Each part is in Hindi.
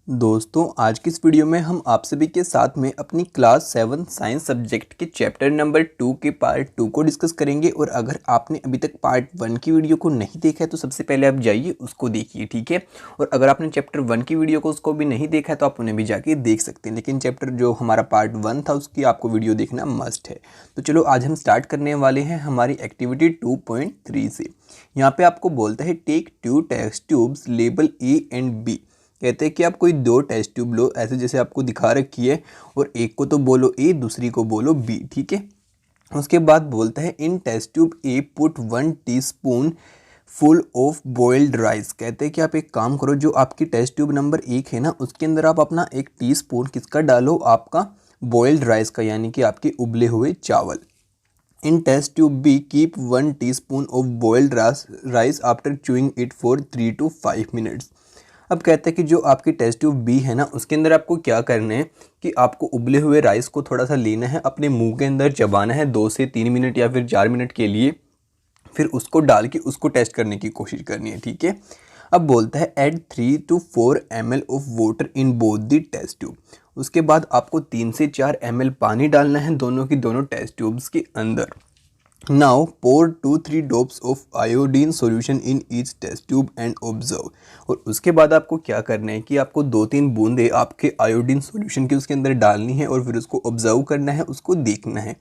दोस्तों आज की इस वीडियो में हम आप सभी के साथ में अपनी क्लास 7 साइंस सब्जेक्ट के चैप्टर नंबर 2 के पार्ट 2 को डिस्कस करेंगे। और अगर आपने अभी तक पार्ट 1 की वीडियो को नहीं देखा है तो सबसे पहले आप जाइए उसको देखिए, ठीक है। और अगर आपने चैप्टर 1 की वीडियो को उसको भी नहीं देखा है तो आप उन्हें भी जाके देख सकते हैं, लेकिन चैप्टर जो हमारा पार्ट 1 था उसकी आपको वीडियो देखना मस्ट है। तो चलो आज हम स्टार्ट करने वाले हैं हमारी एक्टिविटी 2.3 से। यहाँ पे आपको बोलता है take 2 test tubes label A and B. कहते हैं कि आप कोई 2 टेस्ट ट्यूब लो, ऐसे जैसे आपको दिखा रखी है, और एक को तो बोलो ए, दूसरी को बोलो बी, ठीक है। उसके बाद बोलता है in test tube a put 1 teaspoon full of boiled rice. कहते हैं कि आप एक काम करो, जो आपकी टेस्ट ट्यूब नंबर 1 है ना उसके अंदर आप अपना 1 टीस्पून किसका डालो, आपका बॉइल्ड राइस का, यानी कि आपके उबले हुए चावल। In test tube B keep 1 teaspoon of boiled rice after chewing it for 3 to 5 minutes. अब कहते हैं कि जो आपकी टेस्ट ट्यूब बी है ना उसके अंदर आपको क्या करना है कि आपको उबले हुए राइस को थोड़ा सा लेना है, अपने मुंह के अंदर चबाना है 2 से 3 मिनट या फिर 4 मिनट के लिए, फिर उसको डाल के उसको टेस्ट करने की कोशिश करनी है, ठीक है। अब बोलता है add 3 to 4 ml of water in both the test tube. उसके बाद आपको 3 से 4 ml पानी डालना है दोनों की दोनों टेस्ट ट्यूब्स के अंदर। Now pour 2-3 drops of iodine solution in each test tube and observe। और उसके बाद आपको क्या करना है कि आपको 2-3 बूंदे आपके आयोडीन सॉल्यूशन की उसके अंदर डालनी है और फिर उसको ऑब्जर्व करना है, उसको देखना है।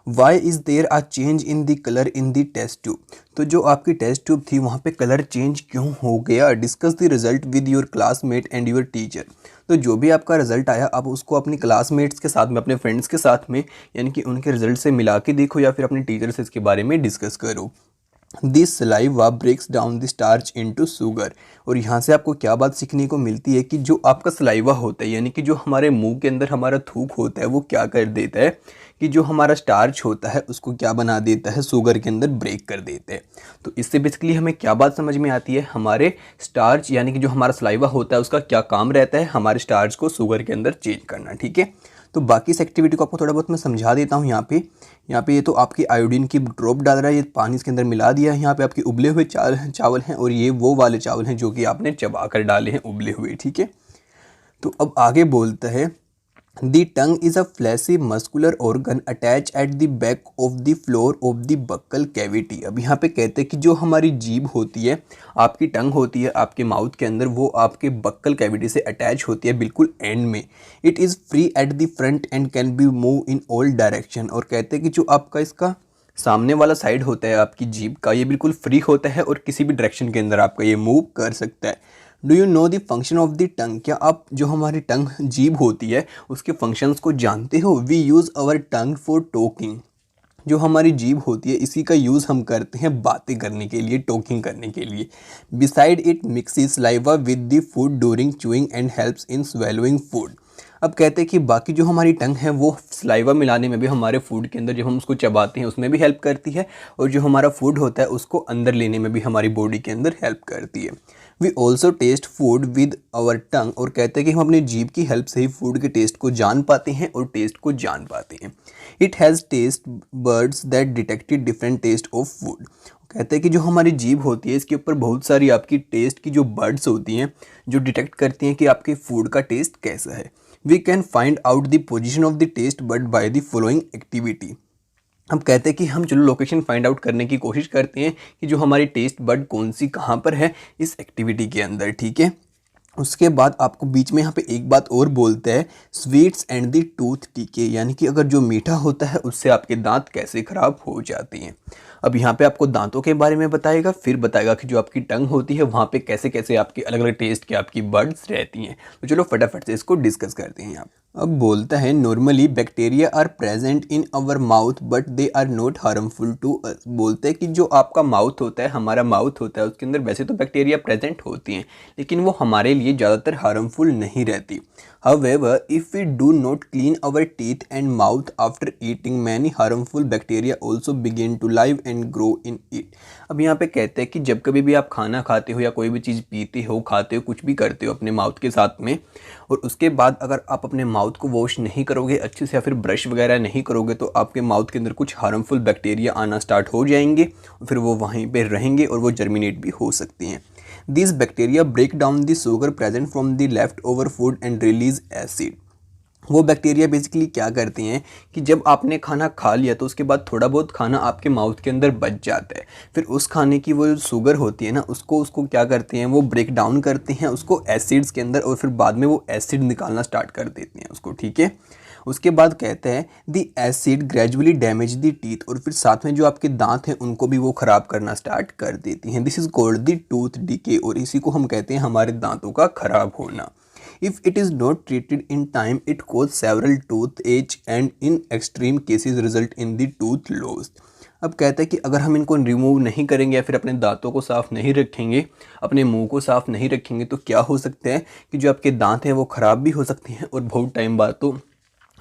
Why is there a change in the colour in the test tube. तो जो आपकी टेस्ट ट्यूब थी वहाँ पे कलर चेंज क्यों हो गया। Discuss the result with your classmate and your teacher. तो जो भी आपका रिजल्ट आया आप उसको अपने क्लासमेट्स के साथ में, अपने फ्रेंड्स के साथ में, यानी कि उनके रिजल्ट से मिला के देखो या फिर अपने टीचर से इसके बारे में डिस्कस करो। This saliva breaks down the starch into sugar. और यहाँ से आपको क्या बात सीखने को मिलती है कि जो आपका सलाइवा होता है, यानी कि जो हमारे मुंह के अंदर हमारा थूक होता है, वो क्या कर देता है कि जो हमारा स्टार्च होता है उसको क्या बना देता है, शुगर के अंदर ब्रेक कर देते हैं। तो इससे बेसिकली हमें क्या बात समझ में आती है, हमारे स्टार्च यानी कि जो हमारा सलाइवा होता है उसका क्या काम रहता है, हमारे स्टार्च को शुगर के अंदर चेंज करना, ठीक है। तो बाकी इस एक्टिविटी को आपको थोड़ा बहुत मैं समझा देता हूँ। यहाँ पे ये तो आपकी आयोडीन की ड्रॉप डाल रहा है, ये पानी इसके अंदर मिला दिया है। यहाँ पे आपके उबले हुए चावल हैं और ये वो वाले चावल हैं जो कि आपने चबा कर डाले हैं उबले हुए, ठीक है। तो अब आगे बोलता है the tongue is a fleshy muscular organ attach at the back of the floor of the buccal cavity. अब यहाँ पे कहते हैं कि जो हमारी जीभ होती है, आपकी टंग होती है आपके माउथ के अंदर, वो आपके बक्कल कैविटी से अटैच होती है बिल्कुल एंड में। It is free at the front end can be move in all direction. और कहते हैं कि जो आपका इसका सामने वाला साइड होता है आपकी जीभ का, ये बिल्कुल फ्री होता है और किसी भी डायरेक्शन के अंदर आपका ये मूव कर सकता है। Do you know the function of the टंग। क्या आप जो हमारी टंग जीभ होती है उसके फंक्शंस को जानते हो। We use our tongue for talking. जो हमारी जीभ होती है इसी का यूज़ हम करते हैं बातें करने के लिए, टॉकिंग करने के लिए। Beside it mixes saliva with the food during chewing and helps in swallowing food. अब कहते हैं कि बाकी जो हमारी टंग है वो सलाइवा मिलाने में भी, हमारे फूड के अंदर जब हम उसको चबाते हैं उसमें भी हेल्प करती है, और जो हमारा फूड होता है उसको अंदर लेने में भी हमारी बॉडी के अंदर हेल्प करती है। We also taste food with our tongue. और कहते हैं कि हम अपनी जीभ की हेल्प से ही फूड के टेस्ट को जान पाते हैं और टेस्ट को जान पाते हैं। It has taste buds that detected different taste of food. कहते हैं कि जो हमारी जीभ होती है इसके ऊपर बहुत सारी आपकी टेस्ट की जो बर्ड्स होती हैं जो डिटेक्ट करती हैं कि आपके फूड का टेस्ट कैसा है। We can find out the position of the taste bud by the following activity. अब कहते हैं कि हम चलो लोकेशन फाइंड आउट करने की कोशिश करते हैं कि जो हमारी टेस्ट बर्ड कौन सी कहाँ पर है इस एक्टिविटी के अंदर, ठीक है। उसके बाद आपको बीच में यहाँ पे एक बात और बोलते हैं स्वीट्स एंड द टूथ टीके, यानी कि अगर जो मीठा होता है उससे आपके दांत कैसे खराब हो जाते हैं। अब यहाँ पे आपको दांतों के बारे में बताएगा, फिर बताएगा कि जो आपकी टंग होती है वहाँ पे कैसे कैसे आपकी अलग अलग टेस्ट की आपकी बर्ड्स रहती हैं। तो चलो फटाफट से इसको डिस्कस करते हैं। यहाँ अब बोलता है normally bacteria are present in our mouth but they are not harmful to us. बोलते हैं कि जो आपका माउथ होता है, हमारा माउथ होता है, उसके अंदर वैसे तो बैक्टीरिया प्रेजेंट होती हैं लेकिन वो हमारे लिए ज़्यादातर हार्मफुल नहीं रहती। However, if we do not clean our teeth and mouth after eating, many harmful bacteria also begin to live and grow in it। अब यहाँ पे कहते हैं कि जब कभी भी आप खाना खाते हो या कोई भी चीज़ पीते हो, खाते हो, कुछ भी करते हो अपने माउथ के साथ में, और उसके बाद अगर आप अपने माउथ को वॉश नहीं करोगे अच्छे से या फिर ब्रश वगैरह नहीं करोगे तो आपके माउथ के अंदर कुछ हार्मफुल बैक्टीरिया आना स्टार्ट हो जाएंगे और फिर वो वहीं पे रहेंगे और वो जर्मिनेट भी हो सकती हैं। This bacteria break down the sugar present from the left over food and release acid. वो बैक्टीरिया बेसिकली क्या करती हैं कि जब आपने खाना खा लिया तो उसके बाद थोड़ा बहुत खाना आपके माउथ के अंदर बच जाता है, फिर उस खाने की वो शुगर होती है ना, उसको क्या करते हैं, वो ब्रेक डाउन करते हैं उसको एसिड्स के अंदर, और फिर बाद में वो एसिड निकालना स्टार्ट कर देते हैं उसको, ठीक है। उसके बाद कहते हैं the acid gradually damage the teeth, और फिर साथ में जो आपके दांत हैं उनको भी वो ख़राब करना स्टार्ट कर देती हैं। This is called the tooth decay, और इसी को हम कहते हैं हमारे दांतों का ख़राब होना। If it is not treated in time, it cause several tooth ache and in extreme cases result in the tooth loss। अब कहता है कि अगर हम इनको रिमूव नहीं करेंगे या फिर अपने दांतों को साफ़ नहीं रखेंगे, अपने मुंह को साफ़ नहीं रखेंगे, तो क्या हो सकता है कि जो आपके दांत हैं वो ख़राब भी हो सकते हैं, और बहुत टाइम बाद तो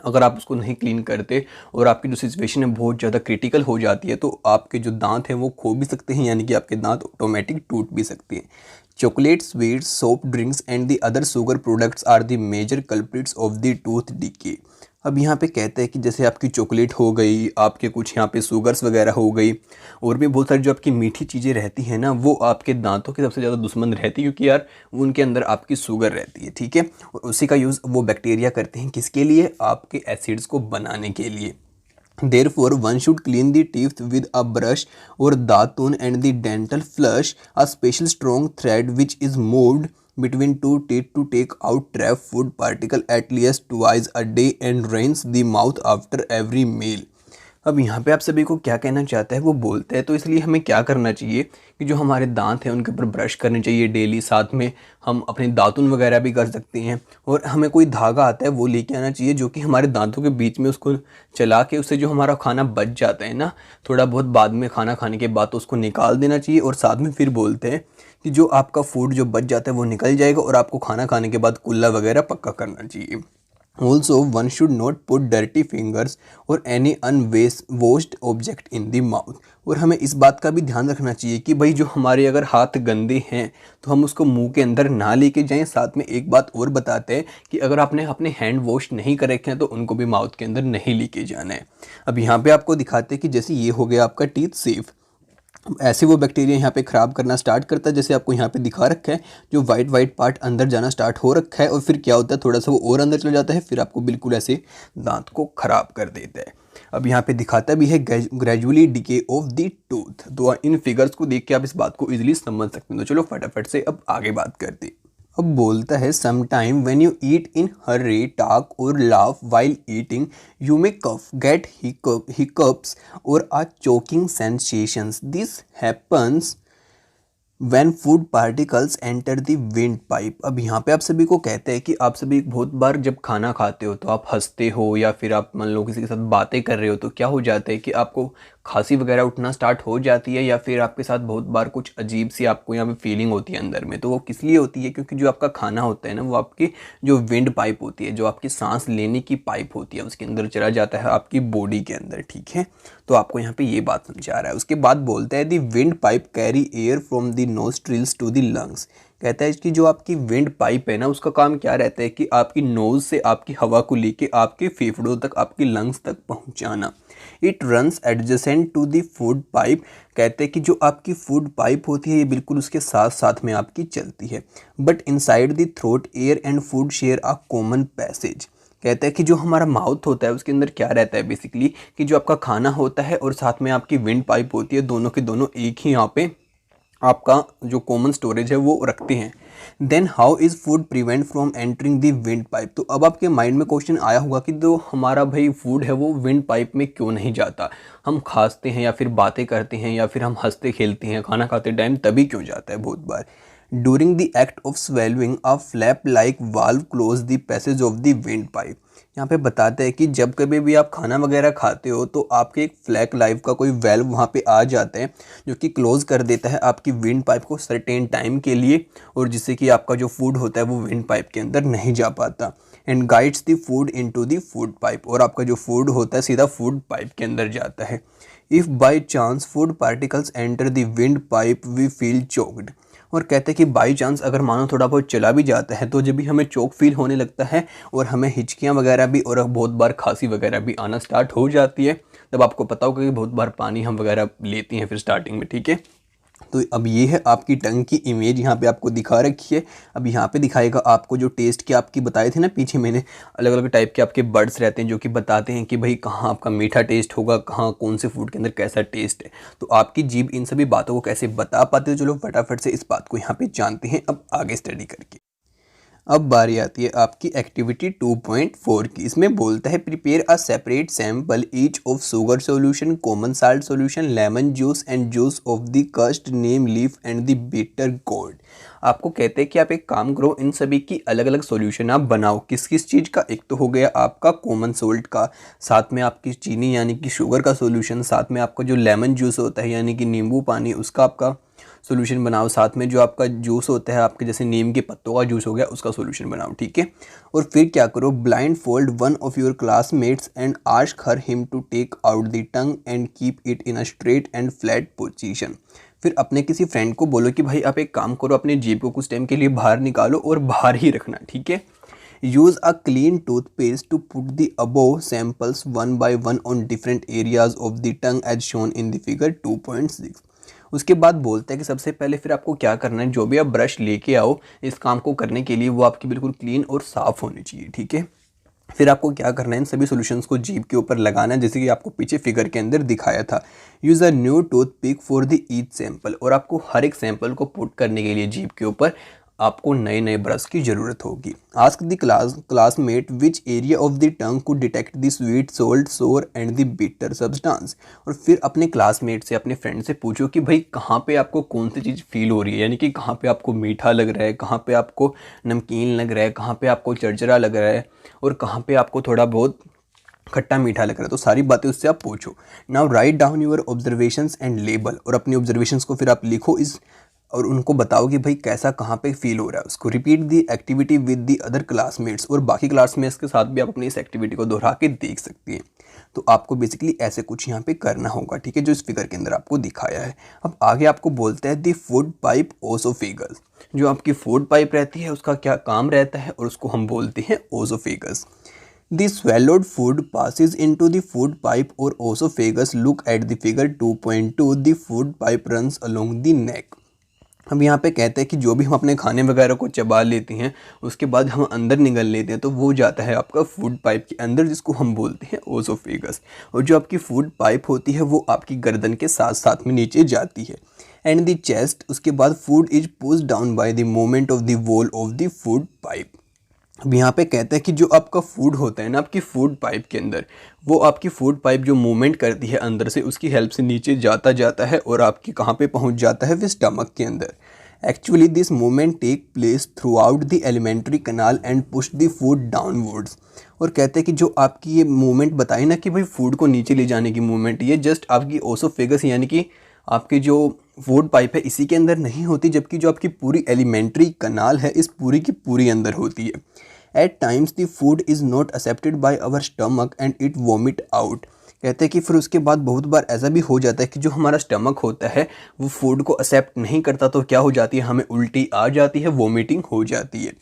अगर आप उसको नहीं क्लीन करते और आपकी जो सिचुएशन है बहुत ज़्यादा क्रिटिकल हो जाती है, तो आपके जो दांत हैं वो खो भी सकते हैं, यानी कि आपके दांत ऑटोमेटिक टूट भी सकते हैं। Chocolate, sweets, soft drinks and the other sugar products are the major culprits of the tooth decay. अब यहाँ पे कहते हैं कि जैसे आपकी चॉकलेट हो गई, आपके कुछ यहाँ पे शुगर्स वगैरह हो गई, और भी बहुत सारी जो आपकी मीठी चीज़ें रहती हैं ना, वो आपके दांतों के सबसे ज़्यादा दुश्मन रहती है, क्योंकि यार उनके अंदर आपकी शुगर रहती है, ठीक है। और उसी का यूज़ वो बैक्टीरिया करते हैं किसके लिए, आपके एसिड्स को बनाने के लिए। Therefore, one should clean the teeth with a brush or datul and the dental floss, a special strong thread which is moved between two teeth to take out trapped food particle at least twice a day and rinse the mouth after every meal। अब यहाँ पे आप सभी को क्या कहना चाहता है वो बोलते हैं, तो इसलिए हमें क्या करना चाहिए कि जो हमारे दांत हैं उनके ऊपर ब्रश करनी चाहिए डेली, साथ में हम अपने दातुन वगैरह भी कर सकते हैं, और हमें कोई धागा आता है वो लेके आना चाहिए जो कि हमारे दांतों के बीच में उसको चला के उससे जो हमारा खाना बच जाता है ना थोड़ा बहुत बाद में खाना खाने के बाद, तो उसको निकाल देना चाहिए। और साथ में फिर बोलते हैं कि जो आपका फूड जो बच जाता है वो निकल जाएगा, और आपको खाना खाने के बाद कुल्ला वगैरह पक्का करना चाहिए। Also, one should not put dirty fingers or any unwashed object in the mouth। और हमें इस बात का भी ध्यान रखना चाहिए कि भाई जो हमारे अगर हाथ गंदे हैं तो हम उसको मुंह के अंदर ना लेके जाएं। साथ में एक बात और बताते हैं कि अगर आपने अपने हैंड वॉश नहीं कर रखे हैं तो उनको भी माउथ के अंदर नहीं लेके जाना है। अब यहाँ पे आपको दिखाते हैं कि जैसे ये हो गया आपका टीथ सेफ, ऐसे वो बैक्टीरिया यहाँ पे ख़राब करना स्टार्ट करता है, जैसे आपको यहाँ पे दिखा रखा है जो वाइट पार्ट अंदर जाना स्टार्ट हो रखा है, और फिर क्या होता है थोड़ा सा वो और अंदर चला जाता है, फिर आपको बिल्कुल ऐसे दांत को ख़राब कर देता है। अब यहाँ पे दिखाता भी है gradually decay of the tooth. तो इन फिगर्स को देख के आप इस बात को ईजिली समझ सकते हैं। तो चलो फटाफट से अब आगे बात करते हैं। अब बोलता है sometime when you eat in hurry, talk और laugh while eating, you may cough, get hiccups और a choking sensations. This happens When food particles enter the windpipe। अब यहाँ पे आप सभी को कहते हैं कि आप सभी बहुत बार जब खाना खाते हो तो आप हंसते हो या फिर आप मान लो किसी के साथ बातें कर रहे हो, तो क्या हो जाता है कि आपको खांसी वगैरह उठना स्टार्ट हो जाती है, या फिर आपके साथ बहुत बार कुछ अजीब सी आपको यहाँ पे फीलिंग होती है अंदर में। तो वो किस लिए होती है, क्योंकि जो आपका खाना होता है ना वो आपकी जो विंड पाइप होती है, जो आपकी सांस लेने की पाइप होती है, उसके अंदर चला जाता है आपकी बॉडी के अंदर, ठीक है। तो आपको यहाँ पे ये बात समझा रहा है। उसके बाद बोलता है the wind pipe carry air from the nostrils to the lungs. कहता है कि जो आपकी विंड पाइप है ना उसका काम क्या रहता है कि आपकी नोज़ से आपकी हवा को लेके आपके फेफड़ों तक, आपकी लंग्स तक पहुंचाना। It runs adjacent to the food pipe. कहते हैं कि जो आपकी फूड पाइप होती है ये बिल्कुल उसके साथ साथ में आपकी चलती है। But inside the throat air and food share a common passage. कहता है कि जो हमारा माउथ होता है उसके अंदर क्या रहता है बेसिकली कि जो आपका खाना होता है और साथ में आपकी विंड पाइप होती है, दोनों के दोनों एक ही यहाँ पे आपका जो कॉमन स्टोरेज है वो रखते हैं। Then how is food prevent from entering the wind pipe. तो अब आपके माइंड में क्वेश्चन आया होगा कि जो हमारा भाई फूड है वो विंड पाइप में क्यों नहीं जाता, हम खाते हैं या फिर बातें करते हैं या फिर हम हंसते खेलते हैं खाना खाते टाइम, तभी क्यों जाता है बहुत बार। During the act of swallowing a flap like valve close the passage of the wind pipe. यहाँ पे बताते हैं कि जब कभी भी आप खाना वगैरह खाते हो तो आपके एक फ्लैक लाइफ का कोई वेल्व वहाँ पे आ जाता है जो कि क्लोज कर देता है आपकी विंड पाइप को सर्टेन टाइम के लिए, और जिससे कि आपका जो फूड होता है वो विंड पाइप के अंदर नहीं जा पाता। And guides the food into the food pipe, और आपका जो फूड होता है सीधा फूड पाइप के अंदर जाता है। If by chance food particles enter the wind pipe we feel choked. और कहते हैं कि बाई चांस अगर मानो थोड़ा बहुत चला भी जाता है तो जब भी हमें चोक फील होने लगता है और हमें हिचकियाँ वगैरह भी और बहुत बार खांसी वगैरह भी आना स्टार्ट हो जाती है, तब आपको पता होगा कि बहुत बार पानी हम वगैरह लेते हैं फिर स्टार्टिंग में, ठीक है। तो अब ये है आपकी टंग की इमेज, यहाँ पे आपको दिखा रखी है। अब यहाँ पे दिखाएगा आपको जो टेस्ट के आपकी बताए थे ना पीछे मैंने, अलग अलग टाइप के आपके बर्ड्स रहते हैं जो कि बताते हैं कि भाई कहाँ आपका मीठा टेस्ट होगा, कहाँ कौन से फूड के अंदर कैसा टेस्ट है। तो आपकी जीभ इन सभी बातों को कैसे बता पाते हो, चलो फटाफट से इस बात को यहाँ पे जानते हैं अब आगे स्टडी करके। अब बारी आती है आपकी एक्टिविटी 2.4 की। इसमें बोलता है prepare a separate sample each of sugar solution, common salt solution, lemon juice and juice of the कस्ट, name leaf and the bitter gourd. आपको कहते हैं कि आप एक काम करो, इन सभी की अलग अलग सॉल्यूशन आप बनाओ। किस किस चीज़ का? एक तो हो गया आपका कॉमन सोल्ट का, साथ में आपकी चीनी यानी कि शुगर का सॉल्यूशन, साथ में आपका जो लेमन जूस होता है यानी कि नींबू पानी उसका आपका सॉल्यूशन बनाओ, साथ में जो आपका जूस होता है आपके जैसे नीम के पत्तों का जूस हो गया उसका सॉल्यूशन बनाओ, ठीक है। और फिर क्या करो, blindfold one of your classmates and ask her him to take out the tongue and keep it in a straight and flat position. फिर अपने किसी फ्रेंड को बोलो कि भाई आप एक काम करो, अपने जीभ को कुछ टाइम के लिए बाहर निकालो और बाहर ही रखना, ठीक है। Use a clean toothpaste to put the above samples one by one on different areas of the tongue as shown in the figure 2.6। उसके बाद बोलते हैं कि सबसे पहले फिर आपको क्या करना है, जो भी आप ब्रश लेके आओ इस काम को करने के लिए वो आपकी बिल्कुल क्लीन और साफ़ होनी चाहिए, ठीक है। फिर आपको क्या करना है, इन सभी सॉल्यूशंस को जीभ के ऊपर लगाना है जैसे कि आपको पीछे फिगर के अंदर दिखाया था। Use a new toothpick for the each sample, और आपको हर एक सैंपल को पुट करने के लिए जीभ के ऊपर आपको नए नए ब्रश की ज़रूरत होगी। Ask the classmate which area of the टंग को डिटेक्ट द स्वीट, सोल्ट, सोर एंड द बिटर सब्सटेंस। और फिर अपने क्लासमेट से, अपने फ्रेंड से पूछो कि भाई कहाँ पे आपको कौन सी चीज़ फील हो रही है, यानी कि कहाँ पे आपको मीठा लग रहा है, कहाँ पे आपको नमकीन लग रहा है, कहाँ पे आपको चरचरा लग रहा है और कहाँ पे आपको थोड़ा बहुत खट्टा मीठा लग रहा है। तो सारी बातें उससे आप पूछो। Now write down your observations and label, और अपनी ऑब्जर्वेशंस को फिर आप लिखो इस और उनको बताओ कि भाई कैसा कहाँ पे फील हो रहा है उसको। Repeat the activity with the other classmates, और बाकी क्लासमेट्स के साथ भी आप अपनी इस एक्टिविटी को दोहरा के देख सकती हैं। तो आपको बेसिकली ऐसे कुछ यहाँ पे करना होगा, ठीक है, जो इस फिगर के अंदर आपको दिखाया है। अब आगे आपको बोलता है दी फूड पाइप ओसोफेगस। जो आपकी फूड पाइप रहती है उसका क्या काम रहता है, और उसको हम बोलते हैं oesophagus. The swallowed food passes into the food pipe or esophagus. Look at the figure 2.2. The food pipe runs along the neck. अब यहाँ पे कहते हैं कि जो भी हम अपने खाने वगैरह को चबा लेते हैं उसके बाद हम अंदर निगल लेते हैं तो वो जाता है आपका फूड पाइप के अंदर, जिसको हम बोलते हैं ओसोफेगस। और जो आपकी फूड पाइप होती है वो आपकी गर्दन के साथ साथ में नीचे जाती है। एंड द चेस्ट, उसके बाद food is pushed down by the movement of the wall of the food pipe. अब यहाँ पे कहते हैं कि जो आपका फूड होता है ना आपकी फूड पाइप के अंदर, वो आपकी फूड पाइप जो मूवमेंट करती है अंदर से उसकी हेल्प से नीचे जाता है और आपकी कहाँ पे पहुँच जाता है, फिर स्टमक के अंदर। Actually this movement take place throughout the alimentary canal and push the food downwards. और कहते हैं कि जो आपकी ये मूवमेंट बताई ना कि भाई फूड को नीचे ले जाने की मूवमेंट, ये जस्ट आपकी ओसोफेगस यानी कि आपकी जो फूड पाइप है इसी के अंदर नहीं होती, जबकि जो आपकी पूरी एलिमेंट्री कनाल है इस पूरी की पूरी अंदर होती है। At times the food is not accepted by our stomach and it vomit out. कहते हैं कि फिर उसके बाद बहुत बार ऐसा भी हो जाता है कि जो हमारा स्टमक होता है वो फूड को एक्सेप्ट नहीं करता, तो क्या हो जाती है, हमें उल्टी आ जाती है, वॉमिटिंग हो जाती है।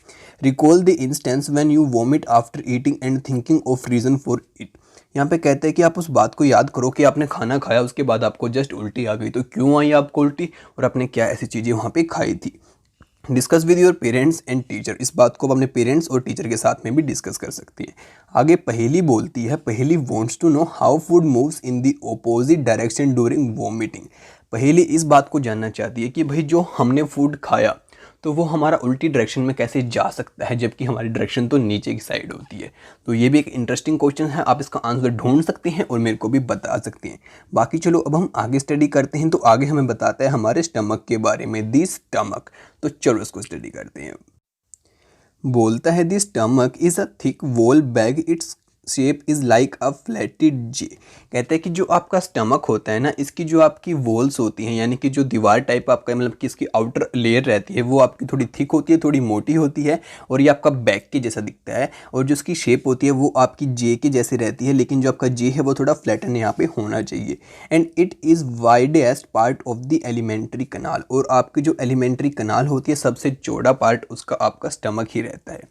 Recall the instance when you vomit after eating and thinking of reason for it. यहाँ पे कहते हैं कि आप उस बात को याद करो कि आपने खाना खाया उसके बाद आपको जस्ट उल्टी आ गई, तो क्यों आई आपको उल्टी और आपने क्या ऐसी चीज़ें वहाँ पे खाई थी। Discuss with your parents and teacher, इस बात को आप अपने पेरेंट्स और टीचर के साथ में भी डिस्कस कर सकती हैं। आगे पहेली बोलती है, Paheli wants to know how food moves in the opposite direction during vomiting. Paheli इस बात को जानना चाहती है कि भाई जो हमने फूड खाया तो वो हमारा उल्टी डायरेक्शन में कैसे जा सकता है, जबकि हमारी डायरेक्शन तो नीचे की साइड होती है। तो ये भी एक इंटरेस्टिंग क्वेश्चन है, आप इसका आंसर ढूंढ सकते हैं और मेरे को भी बता सकते हैं। बाकी चलो अब हम आगे स्टडी करते हैं। तो आगे हमें बताता है हमारे स्टमक के बारे में, दी स्टमक। तो चलो इसको स्टडी करते हैं। बोलता है the stomach is a thick wall bag, its shape is like a flattened J. कहते हैं कि जो आपका स्टमक होता है ना, इसकी जो आपकी वॉल्स होती हैं यानी कि जो दीवार टाइप आपका मतलब कि इसकी आउटर लेयर रहती है वो आपकी थोड़ी थिक होती है, थोड़ी मोटी होती है और ये आपका बैग के जैसा दिखता है। और जो इसकी शेप होती है वो आपकी जे के जैसे रहती है, लेकिन जो आपका जे है वो थोड़ा फ्लैटन यहाँ पे होना चाहिए। And it is widest part of the alimentary कनाल, और आपकी जो एलिमेंट्री कनाल होती है सबसे चौड़ा पार्ट उसका आपका स्टमक ही रहता है।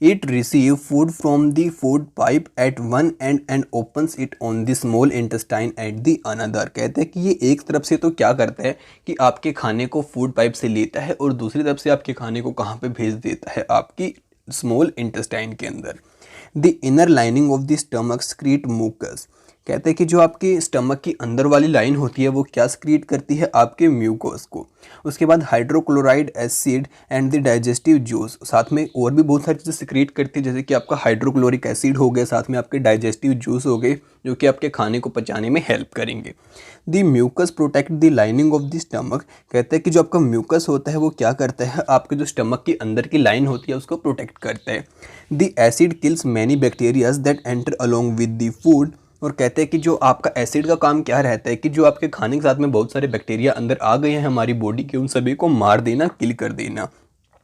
It receive food from the food pipe at one end and opens it on the small intestine at the another. कहते हैं कि ये एक तरफ से तो क्या करता है कि आपके खाने को फूड पाइप से लेता है और दूसरी तरफ से आपके खाने को कहाँ पे भेज देता है, आपकी स्मॉल इंटेस्टाइन के अंदर। The inner lining of the stomach secrete mucus. कहते हैं कि जो आपकी स्टमक की अंदर वाली लाइन होती है वो क्या स्क्रीट करती है, आपके म्यूकोस को। उसके बाद hydrochloride acid and the digestive juice, साथ में और भी बहुत सारी चीज़ें सिक्रीट करती है, जैसे कि आपका हाइड्रोक्लोरिक एसिड हो गया, साथ में आपके डाइजेस्टिव जूस हो गए जो कि आपके खाने को पचाने में हेल्प करेंगे। The mucus protect the lining of the stomach. कहते हैं कि जो आपका म्यूकस होता है वो क्या करता है, आपके जो स्टमक की अंदर की लाइन होती है उसको प्रोटेक्ट करता है। The acid kills many bacterias that enter along with the food. और कहते हैं कि जो आपका एसिड का काम क्या रहता है कि जो आपके खाने के साथ में बहुत सारे बैक्टीरिया अंदर आ गए हैं हमारी बॉडी के, उन सभी को मार देना, किल कर देना।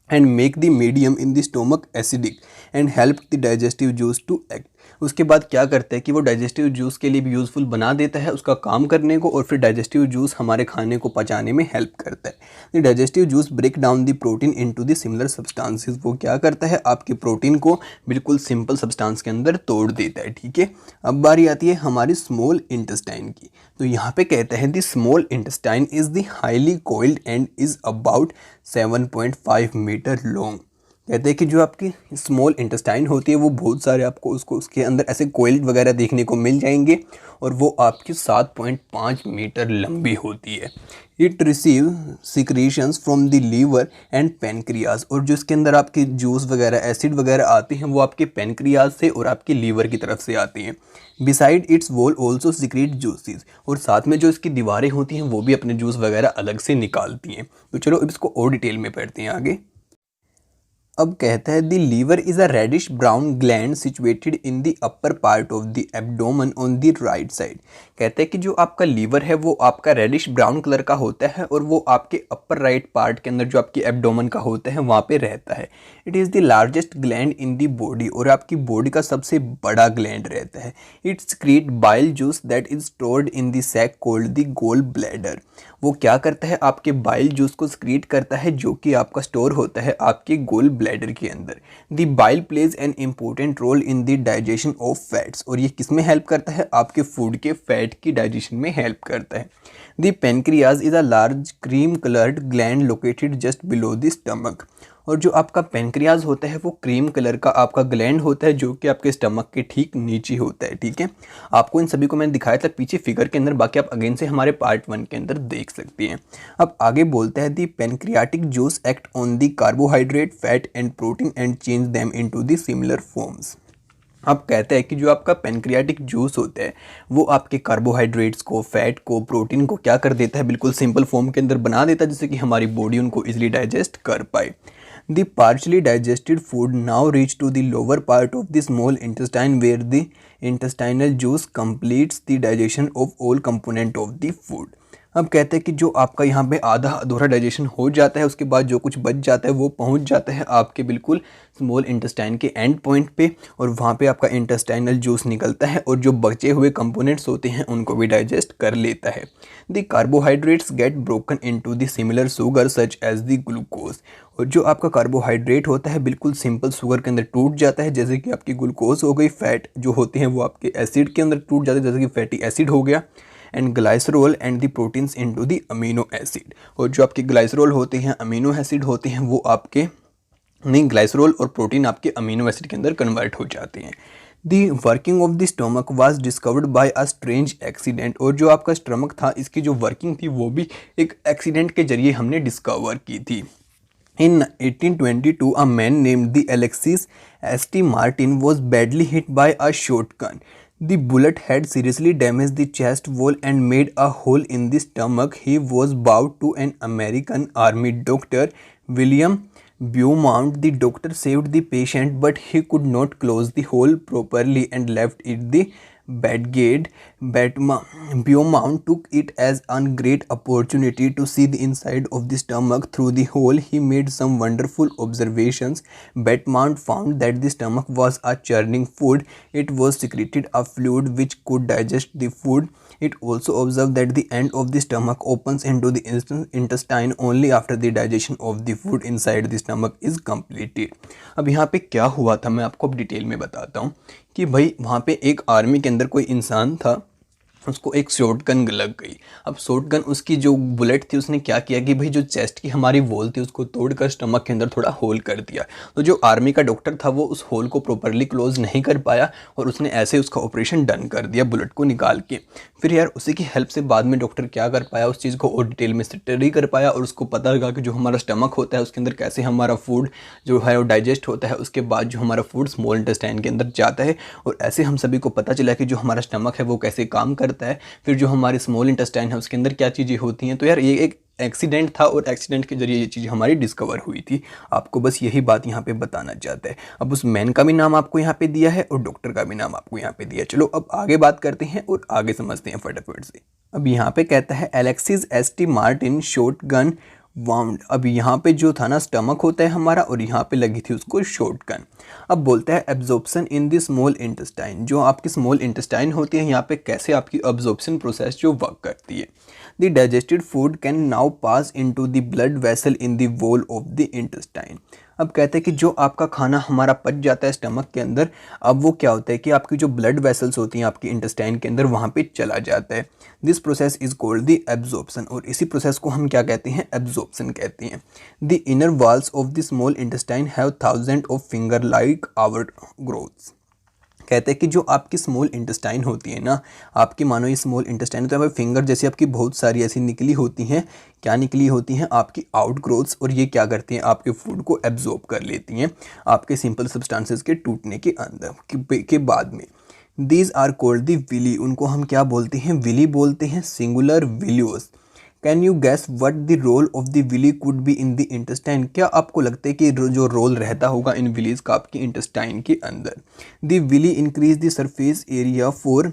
And make the medium in the stomach acidic and help the digestive juice to act. उसके बाद क्या करता है कि वो डाइजेस्टिव जूस के लिए भी यूज़फुल बना देता है उसका काम करने को, और फिर डाइजेस्टिव जूस हमारे खाने को पचाने में हेल्प करता है। The digestive juice break down the protein into the similar substances. वो क्या करता है, आपके प्रोटीन को बिल्कुल सिंपल सब्सटेंस के अंदर तोड़ देता है। ठीक है, अब बारी आती है हमारी स्मॉल इंटेस्टाइन की। तो यहाँ पे कहते हैं the small intestine is the highly coiled and is about 7.5 metre long. कहते हैं कि जो आपकी स्मॉल इंटेस्टाइन होती है वो बहुत सारे आपको उसके अंदर ऐसे कोइल्ड वगैरह देखने को मिल जाएंगे और वो आपकी 7.5 मीटर लंबी होती है। It receive secretions from the liver and pancreas. और जो इसके अंदर आपके जूस वगैरह एसिड वगैरह आते हैं वो आपके पेनक्रियाज से और आपके लीवर की तरफ से आती हैं। Beside it's wall also secrete juices. और साथ में जो इसकी दीवारें होती हैं वो भी अपने जूस वगैरह अलग से निकालती हैं। तो चलो अब इसको और डिटेल में पढ़ते हैं आगे। अब कहता है the liver is a reddish brown gland situated in the upper part of the abdomen on the right side. कहते हैं कि जो आपका लीवर है वो आपका रेडिश ब्राउन कलर का होता है और वो आपके अपर राइट पार्ट के अंदर जो आपकी एब्डोमेन का होता है वहाँ पे रहता है। It is the largest gland in the body. और आपकी बॉडी का सबसे बड़ा ग्लैंड रहता है। It secrete bile juice that is stored in the sac called the gall bladder. वो क्या करता है, आपके बाइल जूस को स्क्रीट करता है जो कि आपका स्टोर होता है आपके गोल ब्लैडर के अंदर। The bile plays an important role in the digestion of fats. और ये किस में हेल्प करता है, आपके फूड के फैट की डाइजेशन में हेल्प करता है। The pancreas is a large cream coloured gland located just below the stomach. और जो आपका पेनक्रियाज होता है वो क्रीम कलर का आपका ग्लैंड होता है जो कि आपके स्टमक के ठीक नीचे होता है। ठीक है, आपको इन सभी को मैंने दिखाया था पीछे फिगर के अंदर, बाकी आप अगेन से हमारे पार्ट 1 के अंदर देख सकते हैं। अब आगे बोलते हैं the pancreatic juice act on the carbohydrate fat and protein and change them into the similar forms. अब कहते हैं कि जो आपका पेनक्रियाटिक जूस होता है वो आपके कार्बोहाइड्रेट्स को, फैट को, प्रोटीन को क्या कर देता है, बिल्कुल सिंपल फॉर्म के अंदर बना देता है जिससे कि हमारी बॉडी उनको इजीली डाइजेस्ट कर पाए। The partially digested food now reach to the lower part of the small intestine where the intestinal juice completes the digestion of all component of the food। अब कहते हैं कि जो आपका यहाँ पे आधा अधूरा डाइजेशन हो जाता है उसके बाद जो कुछ बच जाता है वो पहुँच जाता है आपके बिल्कुल स्मॉल इंटेस्टाइन के एंड पॉइंट पे और वहाँ पे आपका इंटेस्टाइनल जूस निकलता है और जो बचे हुए कंपोनेंट्स होते हैं उनको भी डाइजेस्ट कर लेता है। The carbohydrates get broken into the similar sugar such as the glucose. और जो आपका कार्बोहाइड्रेट होता है बिल्कुल सिंपल शुगर के अंदर टूट जाता है, जैसे कि आपकी ग्लूकोज हो गई। फैट जो होते हैं वो आपके एसिड के अंदर टूट जाते हैं जैसे कि फैटी एसिड हो गया। And glycerol and the proteins into the amino acid. और जो आपके ग्लाइसरोल होते हैं, अमीनो एसिड होते हैं, वो आपके ग्लाइसरोल और प्रोटीन आपके अमीनो एसिड के अंदर कन्वर्ट हो जाते हैं। The working of the stomach was discovered by a strange accident. और जो आपका स्टमक था इसकी जो वर्किंग थी वो भी एक एक्सीडेंट के जरिए हमने डिस्कवर की थी। In 1822, a man named the Alexis St. Martin was badly hit by a shotgun. The bullet had seriously damaged the chest wall and made a hole in the stomach. He was brought to an American Army doctor, William Beaumont. The doctor saved the patient, but he could not close the hole properly and left it the Badgate Beaumont took it as a great opportunity to see the inside of the stomach through the hole. He made some wonderful observations. Beaumont found that the stomach was a churning food. It was secreted a fluid which could digest the food. It also observed that the end of the stomach opens into the intestine only after the digestion of the food inside the stomach is completed. अब यहाँ पे क्या हुआ था मैं आपको अब डिटेल में बताता हूँ कि भाई वहाँ पे एक आर्मी के अंदर कोई इंसान था, उसको एक शॉटगन लग गई। अब शॉटगन उसकी जो बुलेट थी उसने क्या किया कि भाई जो चेस्ट की हमारी वॉल थी उसको तोड़कर स्टमक के अंदर थोड़ा होल कर दिया। तो जो आर्मी का डॉक्टर था वो उस होल को प्रॉपरली क्लोज नहीं कर पाया और उसने ऐसे उसका ऑपरेशन डन कर दिया बुलेट को निकाल के। फिर यार उसी की हेल्प से बाद में डॉक्टर क्या कर पाया, उस चीज़ को और डिटेल में स्टडी कर पाया और उसको पता लगा कि जो हमारा स्टमक होता है उसके अंदर कैसे हमारा फूड जो है वो डाइजेस्ट होता है, उसके बाद जो हमारा फूड स्मॉल इंटेस्टाइन के अंदर जाता है। और ऐसे हम सभी को पता चला कि जो हमारा स्टमक है वो कैसे काम करता है, फिर जो हमारे स्मॉल इंटेस्टाइन है उसके अंदर क्या चीज़ें होती हैं। तो यार ये एक एक्सीडेंट था और एक्सीडेंट के जरिए ये चीज़ हमारी डिस्कवर हुई थी। आपको बस यही बात यहाँ पे बताना चाहता है। अब उस मैन का भी नाम आपको यहाँ पे दिया है और डॉक्टर का भी नाम आपको यहाँ पे दिया है। चलो अब आगे बात करते हैं और आगे समझते हैं फटाफट से। अब यहाँ पे कहता है Alexis ST. Martin shotgun wound. अब यहाँ पे जो था ना स्टमक होता है हमारा और यहाँ पे लगी थी उसको शॉटगन। अब बोलता है absorption in the small intestine, जो आपकी स्मॉल इंटेस्टाइन होती है यहाँ पे कैसे आपकी एब्जॉर्प्शन प्रोसेस जो वर्क करती है। The digested food can now pass into the blood vessel in the wall of the intestine. अब कहते हैं कि जो आपका खाना हमारा पच जाता है स्टमक के अंदर, अब वो क्या होता है कि आपकी जो ब्लड वेसल्स होती हैं आपकी इंटेस्टाइन के अंदर वहाँ पे चला जाता है। This process is called the absorption, और इसी प्रोसेस को हम क्या कहते हैं, एब्जॉर्प्शन कहते हैं। The inner walls of the small intestine have thousand of finger like our growths. कहते हैं कि जो आपकी स्मॉल इंटेस्टाइन होती है ना, आपकी मानो ये स्मॉल इंटेस्टाइन तो फिंगर जैसी आपकी बहुत सारी ऐसी निकली होती हैं। क्या निकली होती हैं, आपकी आउट ग्रोथ्स, और ये क्या करती हैं आपके फूड को एब्जॉर्ब कर लेती हैं आपके सिंपल सब्सटेंसेस के टूटने के अंदर के बाद में। These are called the villi, उनको हम क्या बोलते हैं, विली बोलते हैं, singular villus. Can you guess what the role of the villi could be in the intestine. क्या आपको लगता है कि जो रोल रहता होगा इन विलीज का आपकी इंटेस्टाइन के अंदर। The villi increase the surface area for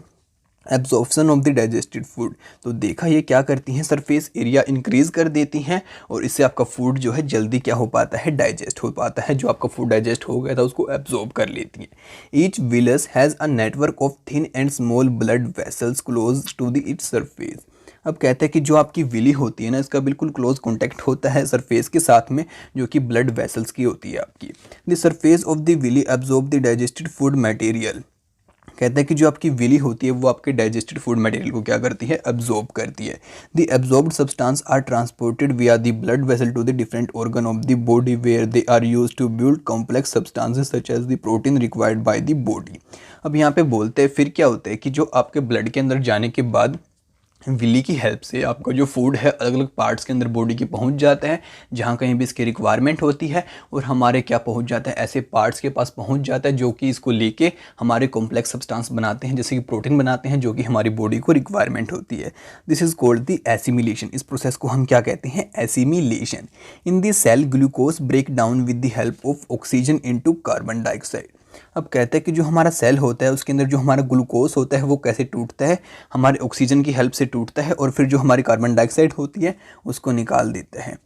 absorption of the digested food. तो देखा ये क्या करती हैं, सरफेस एरिया इंक्रीज कर देती हैं और इससे आपका फूड जो है जल्दी क्या हो पाता है, डाइजेस्ट हो पाता है। जो आपका फूड डाइजेस्ट हो गया था उसको एब्जॉर्ब कर लेती हैं। Each villus has a network of thin and small blood vessels close to the its surface. अब कहते हैं कि जो आपकी विली होती है ना, इसका बिल्कुल क्लोज कॉन्टैक्ट होता है सरफेस के साथ में, जो कि ब्लड वेसल्स की होती है आपकी। The surface of the villi absorb the digested food material. कहते हैं कि जो आपकी विली होती है वो आपके डाइजेस्टेड फूड मटेरियल को क्या करती है, एब्जॉर्ब करती है। The absorbed substance are transported via the blood vessel to the different organ of the body where they are used to build complex substances such as the protein required by the body. अब यहाँ पे बोलते हैं फिर क्या होता है कि जो आपके ब्लड के अंदर जाने के बाद विली की हेल्प से आपका जो फूड है अलग अलग पार्ट्स के अंदर बॉडी के पहुंच जाता है, जहां कहीं भी इसकी रिक्वायरमेंट होती है, और हमारे क्या पहुंच जाता है, ऐसे पार्ट्स के पास पहुंच जाता है जो कि इसको लेके हमारे कॉम्प्लेक्स सब्सटेंस बनाते हैं, जैसे कि प्रोटीन बनाते हैं, जो कि हमारी बॉडी को रिक्वायरमेंट होती है। This is called the assimilation. इस प्रोसेस को हम क्या कहते हैं, assimilation. In the cell glucose break down with the help of oxygen into carbon dioxide. अब कहते हैं कि जो हमारा सेल होता है उसके अंदर जो हमारा ग्लूकोज होता है वो कैसे टूटता है, हमारे ऑक्सीजन की हेल्प से टूटता है, और फिर जो हमारी कार्बन डाइऑक्साइड होती है उसको निकाल देता है।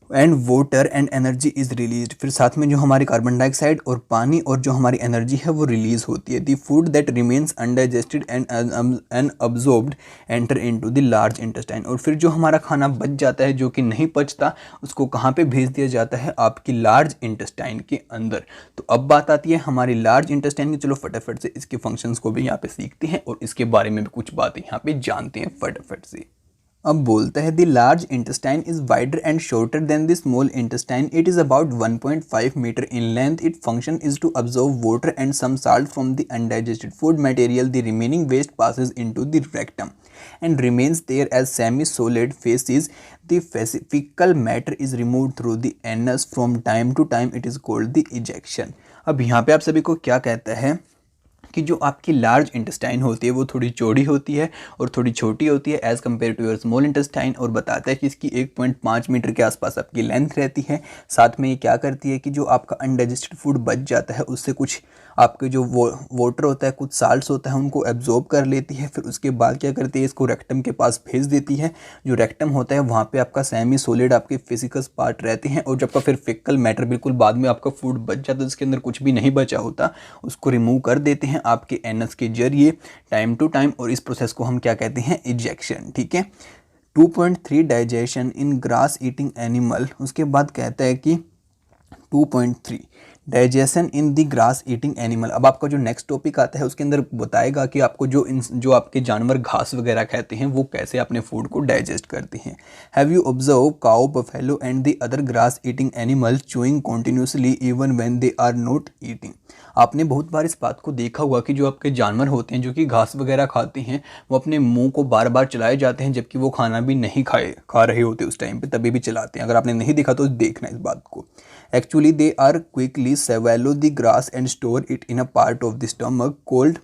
And water and energy is release, फिर साथ में जो हमारी कार्बन डाइऑक्साइड और पानी और जो हमारी एनर्जी है वो रिलीज होती है। The food that remains undigested and absorbed enter into the large intestine. और फिर जो हमारा खाना बच जाता है जो कि नहीं पचता उसको कहाँ पे भेज दिया जाता है, आपकी लार्ज इंटेस्टाइन के अंदर। तो अब बात आती है हमारी लार्ज इंटेस्टाइन की। चलो फटाफट से इसके फंक्शंस को भी यहाँ पे सीखते हैं और इसके बारे में भी कुछ बातें यहाँ पे जानते हैं फटाफट से। अब बोलता है the large intestine is wider and shorter than the small intestine. It is about 1.5 metre in length. It function is to absorb water and some salt from the undigested food material. The remaining waste passes into the rectum and remains there as semi-solid feces. The fecal matter is removed through the anus. From time to time it is called the ejection. अब यहाँ पे आप सभी को क्या कहता है कि जो आपकी लार्ज इंटेस्टाइन होती है वो थोड़ी चौड़ी होती है और थोड़ी छोटी होती है as compared to your small intestine, और बताता है कि इसकी 1.5 मीटर के आसपास आपकी लेंथ रहती है। साथ में ये क्या करती है कि जो आपका अनडाइजेस्टेड फूड बच जाता है उससे कुछ आपके जो वाटर होता है, कुछ साल्ट्स होता है, उनको एब्जॉर्ब कर लेती है। फिर उसके बाद क्या करती है, इसको रेक्टम के पास भेज देती है। जो रेक्टम होता है वहाँ पे आपका सेमी सॉलिड आपके फिजिकल पार्ट रहते हैं, और जब का फिर फिकल मैटर बिल्कुल बाद में आपका फूड बच जाता है, उसके अंदर कुछ भी नहीं बचा होता, उसको रिमूव कर देते हैं आपके एनस के जरिए टाइम टू टाइम, और इस प्रोसेस को हम क्या कहते हैं, इजेक्शन। ठीक है। 2.3 डाइजेशन इन ग्रास ईटिंग एनिमल। उसके बाद कहता है कि 2.3 digestion in the grass eating animal. अब आपका जो नेक्स्ट टॉपिक आता है उसके अंदर बताएगा कि आपको जो आपके जानवर घास वगैरह खाते हैं वो कैसे अपने फूड को डाइजेस्ट करते हैं। Have you observe cow, buffalo and the other grass eating animal chewing continuously even when they are not eating. आपने बहुत बार इस बात को देखा हुआ कि जो आपके जानवर होते हैं जो कि घास वगैरह खाते हैं वो अपने मुंह को बार बार चलाए जाते हैं, जबकि वो खाना भी नहीं खा रहे होते उस टाइम पे, तभी भी चलाते हैं। अगर आपने नहीं देखा तो देखना इस बात को। Actually they are quickly swallow the grass and store it in a part of the stomach called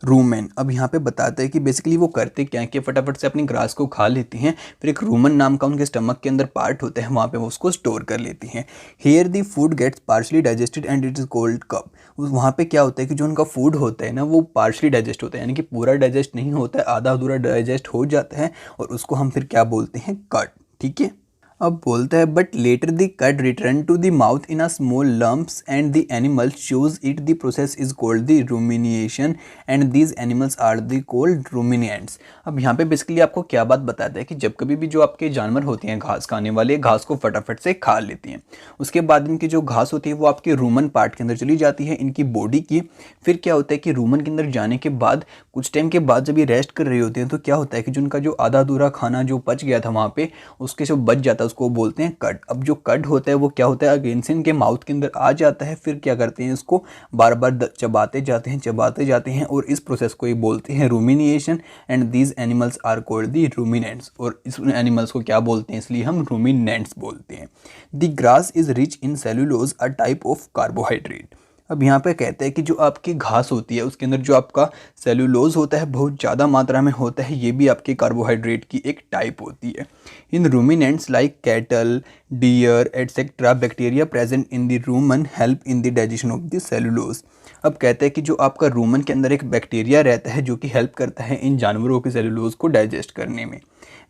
rumen. अब यहाँ पे बताते हैं कि बेसिकली वो करते क्या है कि फटाफट से अपनी ग्रास को खा लेती हैं, फिर एक रूमन नाम का उनके स्टमक के अंदर पार्ट होता है, वहाँ पे वो उसको स्टोर कर लेती हैं। Here the food gets partially digested and it is called cud. वहाँ पे क्या होता है कि जो उनका फूड होता है ना वो पार्शली डाइजेस्ट होता है, यानी कि पूरा डाइजेस्ट नहीं होता है, आधा अधूरा डाइजेस्ट हो जाता है, और उसको हम फिर क्या बोलते हैं, कट। ठीक है। अब बोलता है but later the cud return to the mouth in a small lumps and the animal chews it. The process is called the rumination and these animals are the called ruminants. अब यहाँ पे बेसिकली आपको क्या बात बताता है कि जब कभी भी जो आपके जानवर होते हैं घास खाने वाले, घास को फटाफट से खा लेती हैं, उसके बाद इनकी जो घास होती है वो आपके रूमन पार्ट के अंदर चली जाती है इनकी बॉडी की। फिर क्या होता है कि रूमन के अंदर जाने के बाद कुछ टाइम के बाद जब ये रेस्ट कर रही होती हैं तो क्या होता है कि जो उनका जो आधा अधूरा खाना जो बच गया था वहाँ पे, उसके जो बच जाता है उसको बोलते हैं कट। अब जो कट होता है वो क्या होता है, अगेन से इनके माउथ के अंदर आ जाता है, फिर क्या करते हैं इसको बार बार चबाते जाते हैं और इस प्रोसेस को ये बोलते हैं rumination and these animals are called the ruminants. और इस एनिमल्स को क्या बोलते हैं, इसलिए हम रूमिनेंट्स बोलते हैं। The grass is rich in cellulose, a type of carbohydrate. अब यहाँ पे कहते हैं कि जो आपकी घास होती है उसके अंदर जो आपका सेलुलोज होता है बहुत ज़्यादा मात्रा में होता है, ये भी आपके कार्बोहाइड्रेट की एक टाइप होती है। In ruminants like cattle, deer etcetera, bacteria present in the rumen help in the digestion of the cellulose. अब कहते हैं कि जो आपका रूमन के अंदर एक बैक्टीरिया रहता है जो कि हेल्प करता है इन जानवरों के सेलुलोज को डाइजेस्ट करने में।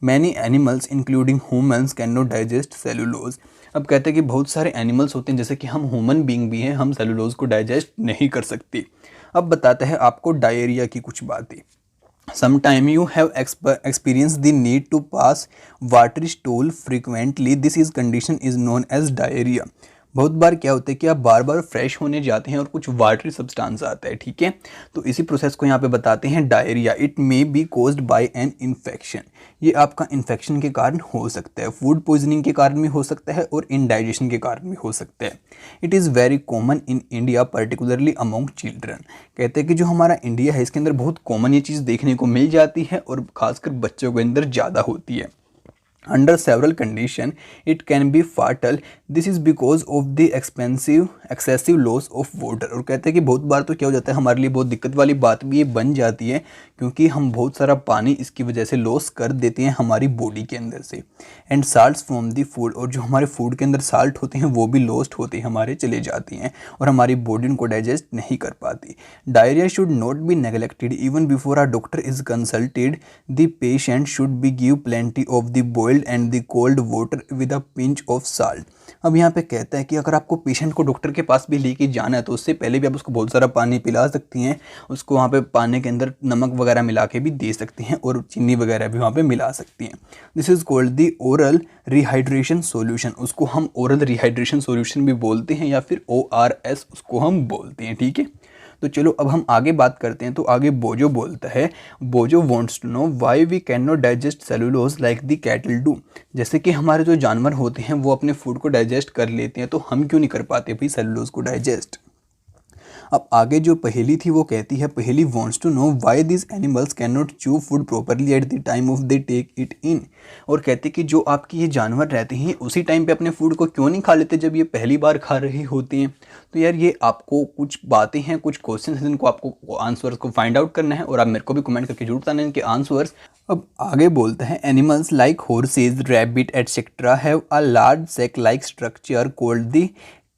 Many animals including humans can not digest cellulose. अब कहते हैं कि बहुत सारे एनिमल्स होते हैं जैसे कि हम ह्यूमन बीइंग भी हैं, हम सेलुलोज को डाइजेस्ट नहीं कर सकते। अब बताता है आपको डायरिया की कुछ बातें। Sometime you have experienced the need to pass watery stool frequently. This is condition is known as diarrhea. बहुत बार क्या होता है कि आप बार बार फ्रेश होने जाते हैं और कुछ वाटरी सब्सटेंस आता है, ठीक है, तो इसी प्रोसेस को यहाँ पे बताते हैं diarrhoea. It may be caused by an infection. ये आपका इन्फेक्शन के कारण हो सकता है, फूड पॉइजनिंग के कारण भी हो सकता है और इनडाइजेशन के कारण भी हो सकता है। It is very common in India particularly among children. कहते हैं कि जो हमारा इंडिया है इसके अंदर बहुत कॉमन ये चीज़ देखने को मिल जाती है और खासकर बच्चों के अंदर ज़्यादा होती है। Under several conditions, it can be fatal. This is because of the excessive loss of water. और कहते हैं कि बहुत बार तो क्या हो जाता है, हमारे लिए बहुत दिक्कत वाली बात भी ये बन जाती है क्योंकि हम बहुत सारा पानी इसकी वजह से लॉस कर देते हैं हमारी बॉडी के अंदर से। And salts from the food, और जो हमारे फूड के अंदर साल्ट होते हैं वो भी लॉस्ट होते हैं, हमारे चले जाती हैं और हमारी बॉडी उनको डाइजेस्ट नहीं कर पाती। Diarrhoea should not be neglected even before a doctor is consulted. The patient should be give plenty of the boiled and the cold water with a pinch of salt. अब यहाँ पे कहता है कि अगर आपको पेशेंट को डॉक्टर के पास भी लेके जाना है तो उससे पहले भी आप उसको बहुत सारा पानी पिला सकती हैं, उसको वहाँ पे पानी के अंदर नमक वगैरह मिला के भी दे सकती हैं और चीनी वगैरह भी वहाँ पे मिला सकती हैं। This is called the oral rehydration solution. उसको हम ओरल रिहाइड्रेशन सॉल्यूशन भी बोलते हैं या फिर ORS उसको हम बोलते हैं, ठीक है। तो चलो अब हम आगे बात करते हैं। तो आगे बोजो बोलता है, Boojho wants to know why we can not digest cellulose like the cattle do. जैसे कि हमारे जो जानवर होते हैं वो अपने फूड को डाइजेस्ट कर लेते हैं, तो हम क्यों नहीं कर पाते भाई सेलुलोज को डाइजेस्ट। अब आगे जो पहेली थी वो कहती है, Paheli wants to know why this animals can not chew food properly at the time of they take it in. और कहते कि जो आपके ये जानवर रहते हैं उसी टाइम पे अपने फूड को क्यों नहीं खा लेते जब ये पहली बार खा रहे होते हैं। तो यार ये आपको कुछ बातें हैं, कुछ क्वेश्चन हैं जिनको आपको आंसर्स को फाइंड आउट करना है और आप मेरे को भी कमेंट करके जरूर बताना इनके आंसर्स। अब आगे बोलते हैं, animals like horses, rabbit etcetera have a large sac like structure called the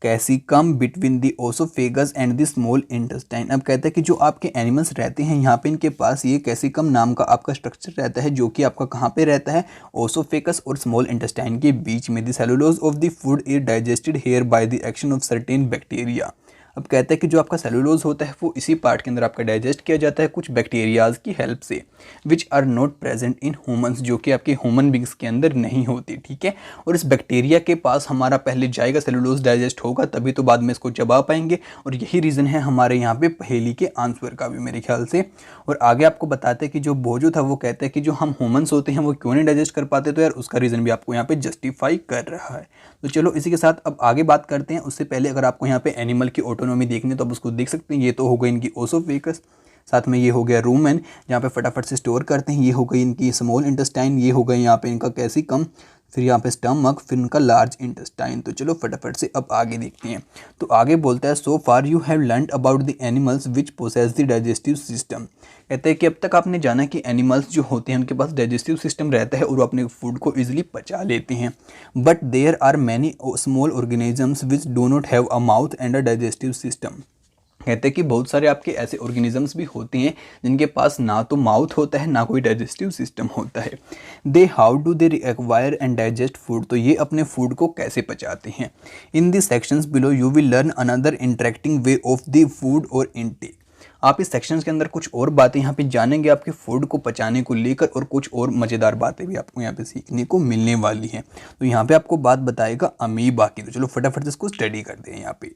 caecum between the oesophagus and the small intestine. अब कहते हैं कि जो आपके एनिमल्स रहते हैं यहाँ पे इनके पास ये कैसिकम नाम का आपका स्ट्रक्चर रहता है जो कि आपका कहाँ पे रहता है, ओसोफेगस और स्मॉल इंटेस्टाइन के बीच में। The cellulose of the food is digested here by the action of certain bacteria. अब कहते हैं कि जो आपका सेलुलोज होता है वो इसी पार्ट के अंदर आपका डाइजेस्ट किया जाता है कुछ बैक्टीरियाज की हेल्प से, which are not present in humans, जो कि आपके ह्यूमन बींग्स के अंदर नहीं होती। ठीक है, और इस बैक्टीरिया के पास हमारा पहले जाएगा, सेलुलोज डाइजेस्ट होगा तभी तो बाद में इसको चबा पाएंगे। और यही रीज़न है हमारे यहाँ पे पहेली के आंसर का भी मेरे ख्याल से। और आगे आपको बताते हैं कि जो बोझो था वो कहते हैं कि जो हम ह्यूमंस होते हैं वो क्यों नहीं डाइजेस्ट कर पाते, तो यार उसका रीज़न भी आपको यहाँ पे जस्टिफाई कर रहा है। तो चलो इसी के साथ अब आगे बात करते हैं। उससे पहले अगर आपको यहाँ पे एनिमल की ऑटोनॉमी देखनी है तो आप उसको देख सकते हैं। ये तो हो गई इनकी ओसोफेगस, साथ में ये हो गया रूमेन जहाँ पे फटाफट से स्टोर करते हैं, ये हो गई इनकी स्मॉल इंटेस्टाइन, ये हो गई यहाँ पे इनका कैसिकम, फिर यहाँ पे स्टमक, फिर इनका लार्ज इंटेस्टाइन। तो चलो फटाफट से अब आगे देखते हैं। तो आगे बोलता है, so far you have learned about the animals which possess the digestive system. कहते हैं कि अब तक आपने जाना कि एनिमल्स जो होते हैं उनके पास डाइजेस्टिव सिस्टम रहता है और वो अपने फूड को ईजिली पचा लेते हैं। But there are many small organisms which do not have a mouth and a digestive system. कहते हैं कि बहुत सारे आपके ऐसे ऑर्गेनिजम्स भी होते हैं जिनके पास ना तो माउथ होता है ना कोई डाइजेस्टिव सिस्टम होता है। They how do they acquire and digest food, तो ये अपने फूड को कैसे पचाते हैं। In the sections below you will learn another interacting way of the food और इनटेक। आप इस सेक्शंस के अंदर कुछ और बातें यहाँ पे जानेंगे आपके फूड को पचाने को लेकर, और कुछ और मज़ेदार बातें भी आपको यहाँ पे सीखने को मिलने वाली हैं। तो यहाँ पे आपको बात बताएगा अमीबा की। तो चलो फटाफट से इसको स्टडी करते हैं यहाँ पे।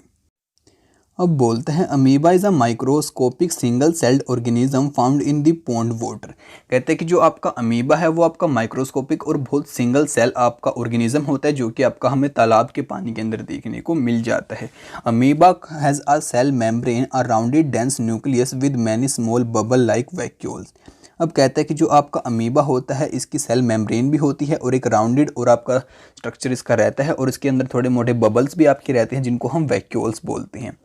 अब बोलते हैं, amoeba is a microscopic single celled organism found in the pond water. कहते हैं कि जो आपका अमीबा है वो आपका माइक्रोस्कोपिक और बहुत सिंगल सेल आपका ऑर्गेनिज्म होता है जो कि आपका हमें तालाब के पानी के अंदर देखने को मिल जाता है। Amoeba has a cell membrane, a rounded dense nucleus with many small bubble like vacuoles. अब कहता है कि जो आपका अमीबा होता है इसकी सेल मेम्ब्रेन भी होती है और एक राउंडेड और आपका स्ट्रक्चर इसका रहता है, और इसके अंदर थोड़े मोटे बबल्स भी आपके रहते हैं जिनको हम वैक्यूल्स बोलते हैं।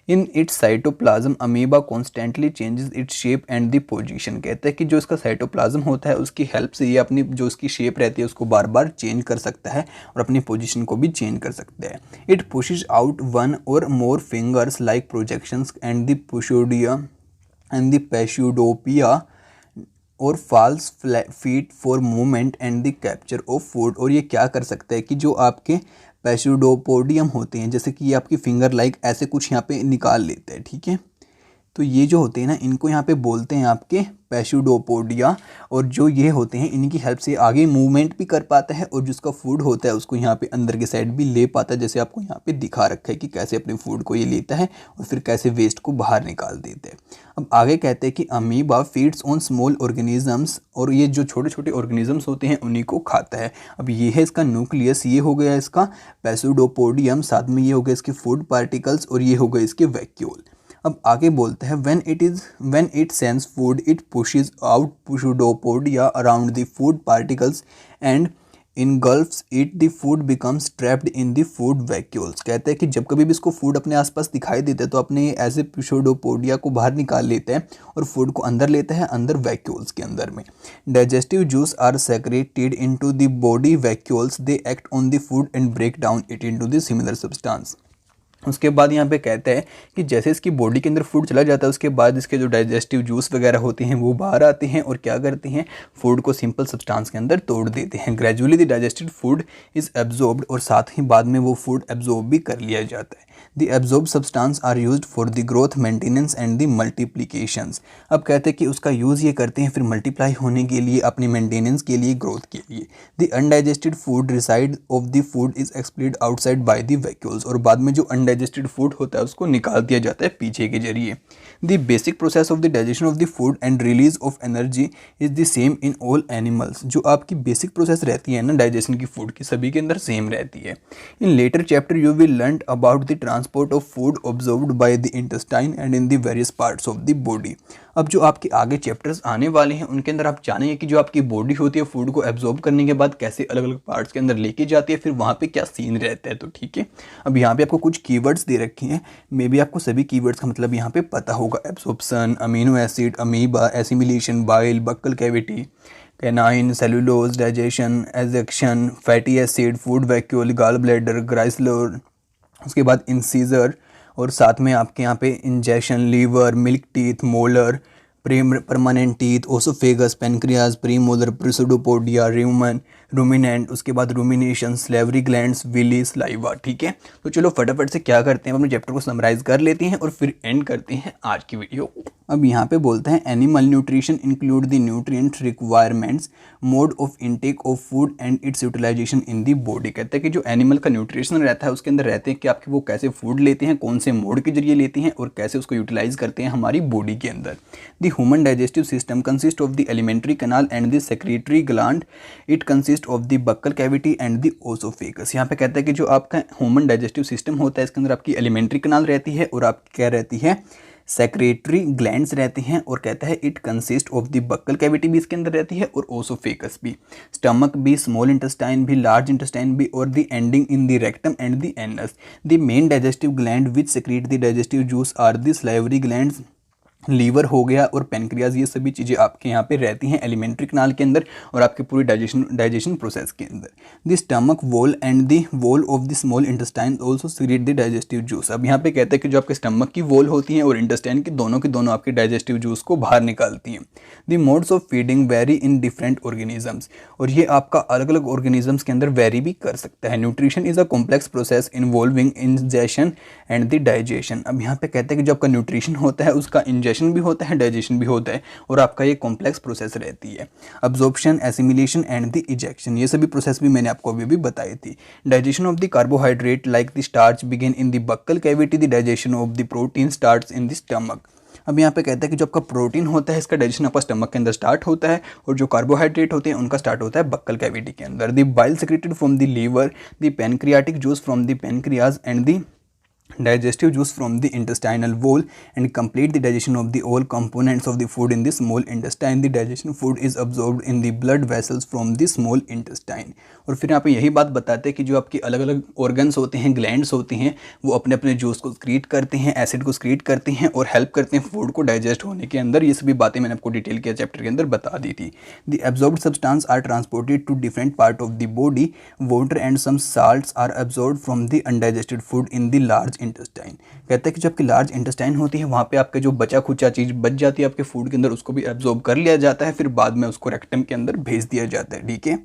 In its cytoplasm amoeba constantly changes its shape and the position. कहते हैं कि जो इसका साइटोप्लाज्म होता है उसकी हेल्प से ये अपनी जो उसकी शेप रहती है उसको बार बार चेंज कर सकता है और अपनी पोजीशन को भी चेंज कर सकता है। It pushes out one or more fingers like projections and the पुशोडिया and the pseudopodia or false feet for movement and the capture of food. और ये क्या कर सकता है कि जो आपके पैशुडोपोडियम होते हैं, जैसे कि ये आपकी फिंगर लाइक ऐसे कुछ यहाँ पे निकाल लेते हैं। ठीक है, तो ये जो होते हैं ना इनको यहाँ पे बोलते हैं आपके पैशुडोपोडिया, और जो ये होते हैं इनकी हेल्प से आगे मूवमेंट भी कर पाता है और जिसका फूड होता है उसको यहाँ पे अंदर के साइड भी ले पाता है, जैसे आपको यहाँ पे दिखा रखा है कि कैसे अपने फूड को ये लेता है और फिर कैसे वेस्ट को बाहर निकाल देता है। अब आगे कहते हैं कि amoeba feeds on small organisms, और ये जो छोटे छोटे ऑर्गेनिजम्स होते हैं उन्हीं को खाता है। अब ये है इसका न्यूक्लियस, ये हो गया इसका पैशुडोपोडियम, साथ में ये हो गया इसके फूड पार्टिकल्स और ये हो गए इसके वैक्यूल। अब आगे बोलते हैं, when it sends food it pushes out pseudopodia around the food particles and engulfs it, the food becomes trapped in the food vacuoles। कहते हैं कि जब कभी भी इसको फूड अपने आसपास दिखाई देता है तो अपने ऐसे pseudopodia को बाहर निकाल लेते हैं और फूड को अंदर लेते हैं अंदर वैक्यूल्स के अंदर में। Digestive juice are secreted into the body vacuoles, they act on the food and break down it into the similar substance. उसके बाद यहाँ पे कहते हैं कि जैसे इसकी बॉडी के अंदर फूड चला जाता है उसके बाद इसके जो डाइजेस्टिव जूस वगैरह होते हैं वो बाहर आते हैं और क्या करते हैं, फूड को सिंपल सब्सटेंस के अंदर तोड़ देते हैं। Gradually the digested food is absorbed, और साथ ही बाद में वो फूड एब्जॉर्ब भी कर लिया जाता है। The absorb substance are used for the growth maintenance and the multiplications. अब कहते हैं कि उसका यूज़ ये करते हैं फिर मल्टीप्लाई होने के लिए, अपनी मेंटेनेंस के लिए, ग्रोथ के लिए। The undigested food residue of the food is expelled outside by the vacuoles, और बाद में जो अनडाइजेस्टेड फूड होता है उसको निकाल दिया जाता है पीछे के जरिए। The basic process of the digestion of the food and release of energy is the same in all animals. जो आपकी बेसिक प्रोसेस रहती है ना डाइजेशन की फूड की, सभी के अंदर सेम रहती है। In later chapter you will learn about the transport of food absorbed by the intestine and in the various parts of the body. अब जो आपके आगे चैप्टर्स आने वाले हैं उनके अंदर आप जानेंगे कि जो आपकी बॉडी होती है फूड को एब्जॉर्ब करने के बाद कैसे अलग अलग पार्ट्स के अंदर लेके जाती है, फिर वहाँ पे क्या सीन रहता है। तो ठीक है, अब यहाँ पे आपको कुछ कीवर्ड्स दे रखे हैं, मे बी आपको सभी कीवर्ड्स का मतलब यहाँ पे पता होगा। Absorption, amino acid, amoeba, assimilation, bile, buccal cavity, canine, cellulose, digestion, egestion, fatty acid, food vacuole, gall bladder, glycerol, उसके बाद इंसीजर, और साथ में आपके यहाँ पे ingestion, liver, milk teeth, molar, permanent teeth, oesophagus, pancreas, premolar, pseudopodia, ruminant, उसके बाद rumination, salivary glands, villi, saliva. ठीक है, तो चलो फटाफट से क्या करते हैं, अपने चैप्टर को समराइज कर लेते हैं और फिर एंड करते हैं आज की वीडियो। अब यहाँ पे बोलते हैं animal nutrition include the nutrient requirements, mode of intake of food and its utilization in the body. कहते हैं कि जो एनिमल का न्यूट्रिशन रहता है उसके अंदर रहते हैं कि आपके वो कैसे फूड लेते हैं, कौन से मोड के जरिए लेते हैं और कैसे उसको यूटिलाइज करते हैं हमारी बॉडी के अंदर। The human digestive system consist of the alimentary canal and the secretary gland. It consist of the buccal cavity and the oesophagus. यहाँ पे कहता है कि जो आपका ह्यूमन डाइजेस्टिव सिस्टम होता है इसके अंदर आपकी एलिमेंट्री कनाल रहती है और आपकी क्या रहती है, सेक्रेटरी ग्लैंड्स रहते हैं, और कहता है it consist of the buccal cavity भी इसके अंदर रहती है और ओसोफेगस भी, स्टमक भी, स्मॉल इंटेस्टाइन भी, लार्ज इंटेस्टाइन भी, और the ending in the rectum and the anus. The main digestive gland which secrete the digestive juice are the salivary glands, liver हो गया और पेनक्रियाज, ये सभी चीज़ें आपके यहाँ पे रहती हैं एलिमेंट्री कनाल के अंदर और आपके पूरी डाइजेशन प्रोसेस के अंदर। The stomach wall and the wall of the small intestine also secret the digestive juice. अब यहाँ पे कहते हैं कि जो आपके स्टमक की वॉल होती हैं और इंटेस्टाइन की दोनों आपके डाइजेस्टिव जूस को बाहर निकालती हैं। The modes of feeding very in different organisms, और ये आपका अलग अलग ऑर्गेनिजम्स के अंदर वेरी भी कर सकता है। Nutrition is a complex process involving ingestion and the digestion. अब यहाँ पे कहते हैं कि जो आपका न्यूट्रिशन होता है उसका इंजेशन भी होता है, डाइजेशन भी होता है, और आपका ये कॉम्प्लेक्स प्रोसेस रहती है। Absorption, assimilation and the ejection, ये सभी प्रोसेस भी मैंने आपको अभी भी बताई थी। Digestion of the carbohydrate like the starch begin in the buccal cavity, the digestion of the protein starts in the stomach. अब यहाँ पे कहता है कि जो आपका प्रोटीन होता है इसका डाइजेशन आपका स्टमक के अंदर स्टार्ट होता है, और जो कार्बोहाइड्रेट होते हैं उनका स्टार्ट होता है बक्कल कैविटी के अंदर। The bile secreted from the liver, the pancreatic juice from the pancreas and the digestive juice from the intestinal wall and complete the digestion of the all components of the food in the small intestine. The digestion food is absorbed in the blood vessels from the small intestine। और फिर यहाँ पे यही बात बताते हैं कि जो आपके अलग अलग ऑर्गन्स होते हैं, ग्लैंड्स होते हैं, वो अपने अपने जूस को स्क्रीट करते हैं, एसिड को स्क्रीट करते हैं और हेल्प करते हैं फूड को डाइजेस्ट होने के अंदर। ये सभी बातें मैंने आपको डिटेल के चैप्टर के अंदर बता दी थी। The absorbed substance are transported to different part of the body. Water and some salts are absorbed from the undigested food in the large intestine. कहते हैं कि जो आपकी लार्ज इंटेस्टाइन होती है वहाँ पे आपका जो बचा खुचा चीज़ बच जाती है आपके फूड के अंदर, उसको भी एब्जॉर्ब कर लिया जाता है, फिर बाद में उसको रेक्टम के अंदर भेज दिया जाता है। ठीक है,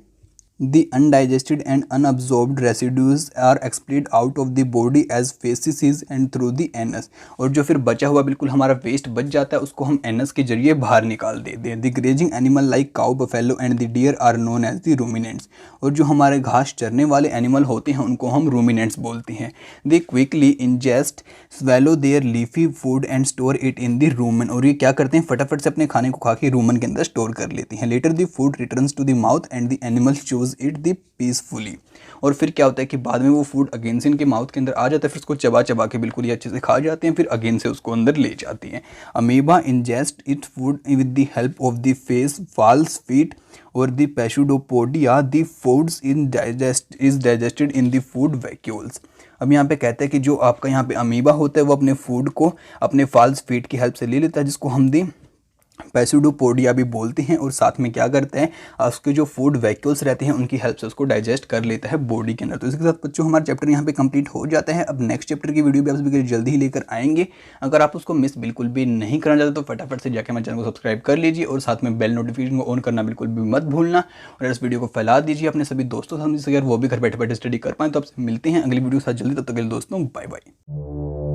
The undigested and unabsorbed residues are expelled out of the body as feces and through the anus। और जो फिर बचा हुआ बिल्कुल हमारा वेस्ट बच जाता है उसको हम एनस के जरिए बाहर निकाल देते हैं। The grazing animal like cow, buffalo and the deer are known as the ruminants। और जो हमारे घास चरने वाले एनिमल होते हैं उनको हम ruminants बोलते हैं। They quickly ingest, swallow their leafy food and store it in the rumen। और ये क्या करते हैं, फटाफट से अपने खाने को खा के रूमन के अंदर स्टोर कर लेते हैं। Later the food returns to the mouth and the animal chews it the peacefully. और फिर क्या होता है कि बाद में वो फूड अगेन से इनके माउथ के अंदर आ जाता है, फिर उसको चबा चबा के बिल्कुल ये अच्छे से खा जाते हैं, फिर अगेन से उसको अंदर ले जाती हैं। Amoeba ingest it food with the help of the face, false feet or the pseudopodia. The foods is digested in the food vacuoles. अब यहाँ पे कहते हैं कि जो आपका यहाँ पे अमीबा होता है वो अपने फूड को अपने फॉल्स फीट की हेल्प से ले लेता है, जिसको हम दी पैसिडोपोडिया भी बोलते हैं, और साथ में क्या करते हैं, उसके जो फूड वैक्यूल्स रहते हैं उनकी हेल्प से उसको डाइजेस्ट कर लेता है बॉडी के अंदर। तो इसके साथ बच्चों हमारा चैप्टर यहाँ पे कंप्लीट हो जाता है। अब नेक्स्ट चैप्टर की वीडियो भी आप सभी जल्दी ही लेकर आएंगे। अगर आप उसको मिस बिल्कुल भी नहीं करना चाहते तो फटाफट से जाकर हमारे चैनल को सब्सक्राइब कर लीजिए और साथ में बेल नोटिफिकेशन को ऑन करना बिल्कुल भी मत भूलना, और इस वीडियो को फैला दीजिए अपने सभी दोस्तों से, अगर वो भी घर बैठे बैठे स्टडी कर पाएँ। तो आपसे मिलते हैं अगली वीडियो के साथ जल्दी, तब तक के लिए दोस्तों बाय बाय।